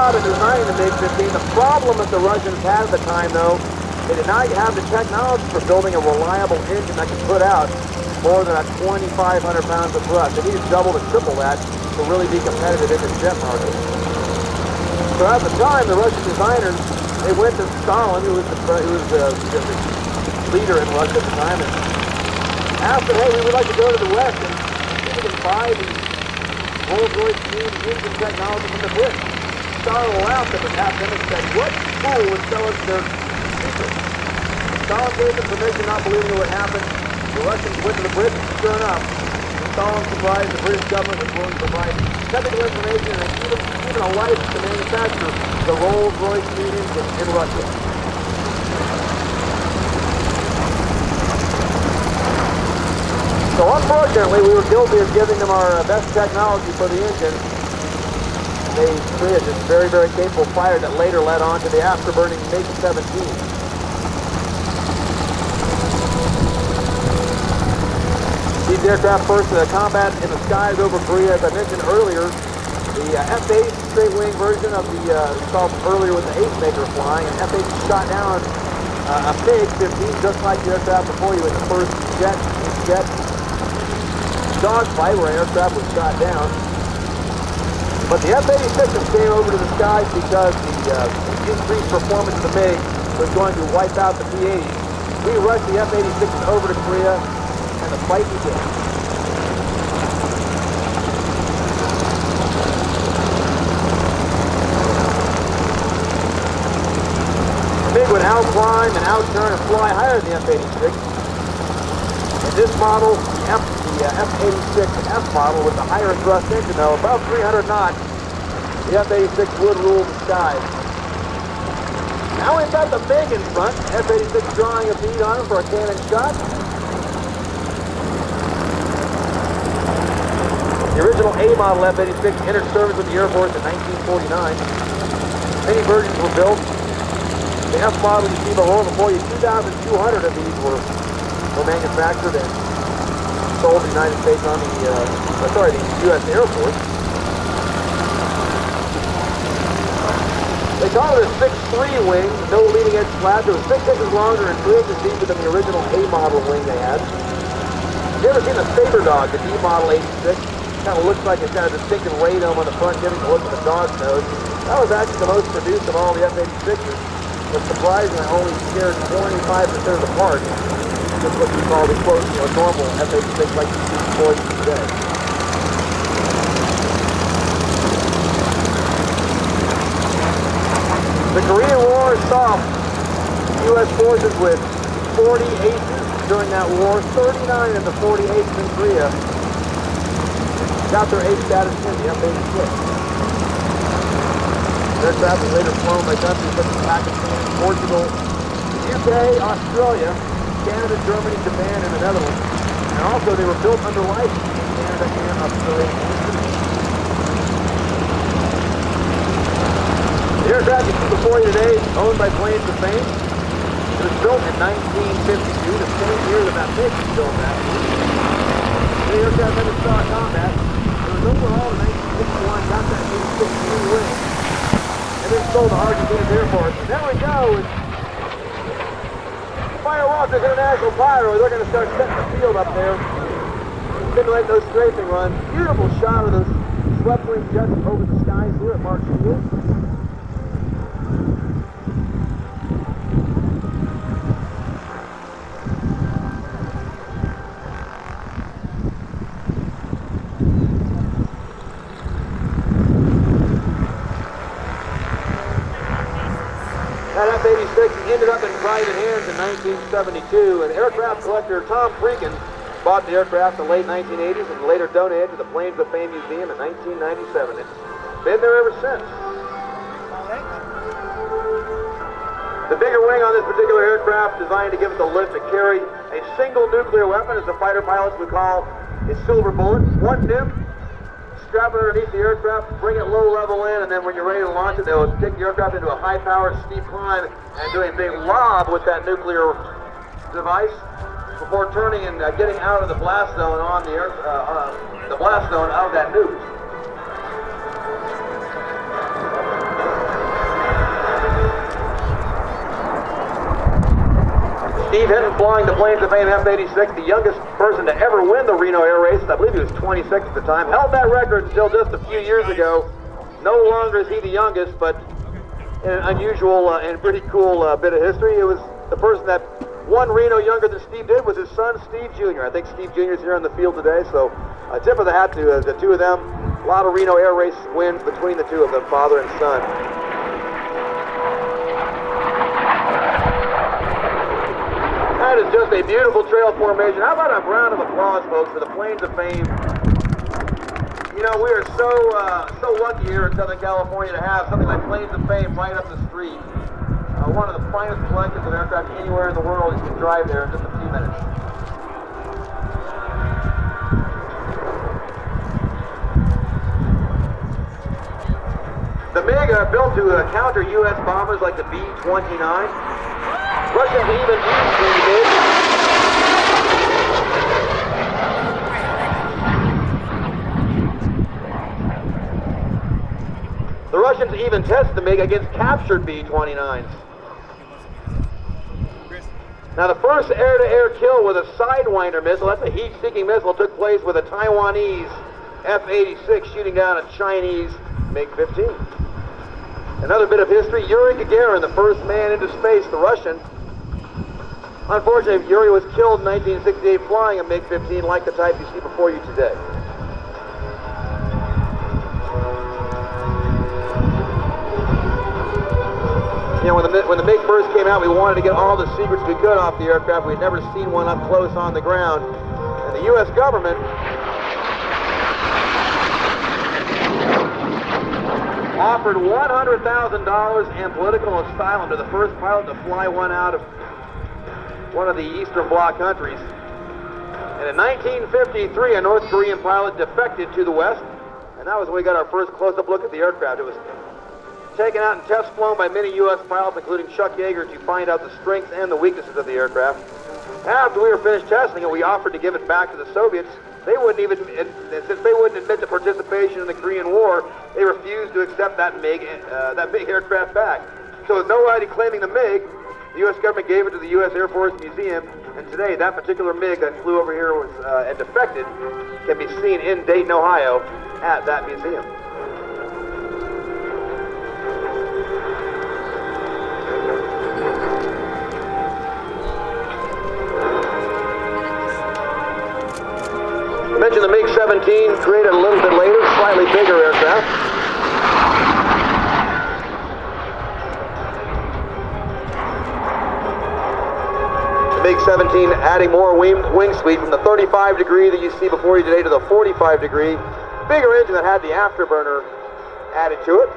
job in designing the MiG-15. The problem that the Russians had at the time, though, they did not have the technology for building a reliable engine that could put out more than 2,500 pounds of thrust. They needed double to triple that to really be competitive in the jet market. So at the time, the Russian designers, they went to Stalin, who was the leader in Russia at the time, and asked him, hey, we would like to go to the West and see if we can buy the Rolls-Royce steam engine technology from the Brits. Stalin laughed at them and said, what fool would sell us their secret? Stalin gave them permission, not believing it would happen. The Russians went to the Brits, and sure enough, Stalin surprised the British government was willing to provide technical information and even a license to manufacture the Rolls-Royce steam engine in Russia. So unfortunately, we were guilty of giving them our best technology for the engine. They created this very, very capable fighter that later led on to the afterburning MiG-15. These aircraft first combat in the skies over Korea. As I mentioned earlier, the F-86 straight-wing version of the installed earlier with the Ace Maker flying, and F-86 shot down a MiG-15 just like the aircraft before you in the first jet dogfight where an aircraft was shot down. But the F-86 came over to the skies because the increased performance of the MiG was going to wipe out the P-80. We rushed the F-86 over to Korea, and the fight began. The MiG would outclimb and outturn and fly higher than the F-86. In this model, the F-86F model with the higher thrust engine, though, above 300 knots, the F-86 would rule the skies. Now we've got the MiG in front, F-86 drawing a bead on him for a cannon shot. The original A model F-86 entered service with the Air Force in 1949. Many versions were built. The F model you see below you, 2,200 of these were manufactured and sold in the United States Army, the U.S. Air Force. They call it a 6'3" wing, no leading edge flaps. It was 6 inches longer and 3 inches deeper than the original A model wing they had. You ever seen the Saber Dog, the D model 86? Kind of looks like it's got a distinctive radome on the front, giving a look at the dog's nose. That was actually the most produced of all the F-86s, but surprisingly only shared 25% of the parts. Just what you call the quote, normal F-86 like you see forces today. The Korean War stopped U.S. forces with 40 aces during that war. 39 of the 40 aces in Korea got their ace status in the F-86. Aircraft was later flown by countries such as Pakistan, Portugal, the UK, Australia, Canada, Germany, Japan, and the Netherlands. And also they were built under license in Canada and Australia. The aircraft you see before you today is owned by Planes of Fame. It was built in 1952, the same year that MiG was built at. The aircraft never saw combat. It was overhauled in 1961, got that MiG-15 wing, and then sold to Argentina's Air Force. And there we go. Fire Walker's International Pyro. They're going to start setting the field up there, simulate those strafing runs. Beautiful shot of those swept wing jets over the skies here at March Field. That F-86 ended up in private hands in 1972, and aircraft collector Tom Freakin bought the aircraft in the late 1980s and later donated to the Planes of Fame Museum in 1997. It's been there ever since. The bigger wing on this particular aircraft designed to give it the lift to carry a single nuclear weapon, as the fighter pilots would call a silver bullet. One nuke, strap it underneath the aircraft, bring it low level in, and then when you're ready to launch it, they'll take the aircraft into a high-powered steep climb and do a big lob with that nuclear device before turning and getting out of the blast zone on the blast zone of that nuke. Steve Hinton flying the Planes of Fame F-86, the youngest person to ever win the Reno Air Race. I believe he was 26 at the time. Held that record until just a few years ago. No longer is he the youngest, but in an unusual and pretty cool bit of history. It was the person that won Reno younger than Steve did was his son, Steve Jr. I think Steve Jr. is here on the field today, so a tip of the hat to the two of them. A lot of Reno Air Race wins between the two of them, father and son. That is just a beautiful trail formation. How about a round of applause, folks, for the Planes of Fame? You know, we are so lucky here in Southern California to have something like Planes of Fame right up the street. One of the finest collections of aircraft anywhere in the world. You can drive there in just a few minutes. The MiG built to counter U.S. bombers like the B-29. Russians even used the MiG. The Russians even tested the MiG against captured B-29s. Now the first air-to-air kill with a Sidewinder missile, that's a heat-seeking missile, took place with a Taiwanese F-86 shooting down a Chinese MiG-15. Another bit of history, Yuri Gagarin, the first man into space, the Russian. Unfortunately, Yuri was killed in 1968 flying a MiG-15 like the type you see before you today. You know, when the MiG first came out, we wanted to get all the secrets we could off the aircraft. We'd never seen one up close on the ground. And the U.S. government offered $100,000 and political asylum to the first pilot to fly one out of one of the Eastern Bloc countries. And in 1953, a North Korean pilot defected to the West, and that was when we got our first close-up look at the aircraft. It was taken out and test flown by many U.S. pilots, including Chuck Yeager, to find out the strengths and the weaknesses of the aircraft. After we were finished testing it, we offered to give it back to the Soviets. They wouldn't even, since they wouldn't admit to participation in the Korean War, they refused to accept that MiG aircraft back. So with nobody claiming the MiG, the U.S. government gave it to the U.S. Air Force Museum, and today that particular MiG that flew over here was and defected can be seen in Dayton, Ohio, at that museum. I mentioned the MiG-17, created a little bit later, slightly bigger aircraft. The MiG-17 adding more wing speed from the 35 degree that you see before you today to the 45 degree. Bigger engine that had the afterburner added to it.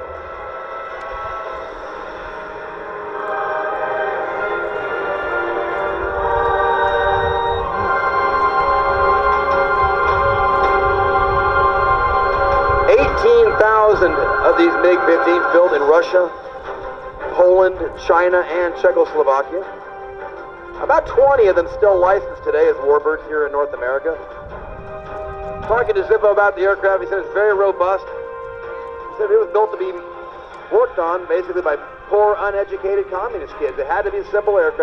Of these MiG-15s built in Russia, Poland, China, and Czechoslovakia. About 20 of them still licensed today as warbirds here in North America. Talking to Zippo about the aircraft, he said it's very robust. He said it was built to be worked on basically by poor, uneducated communist kids. It had to be a simple aircraft.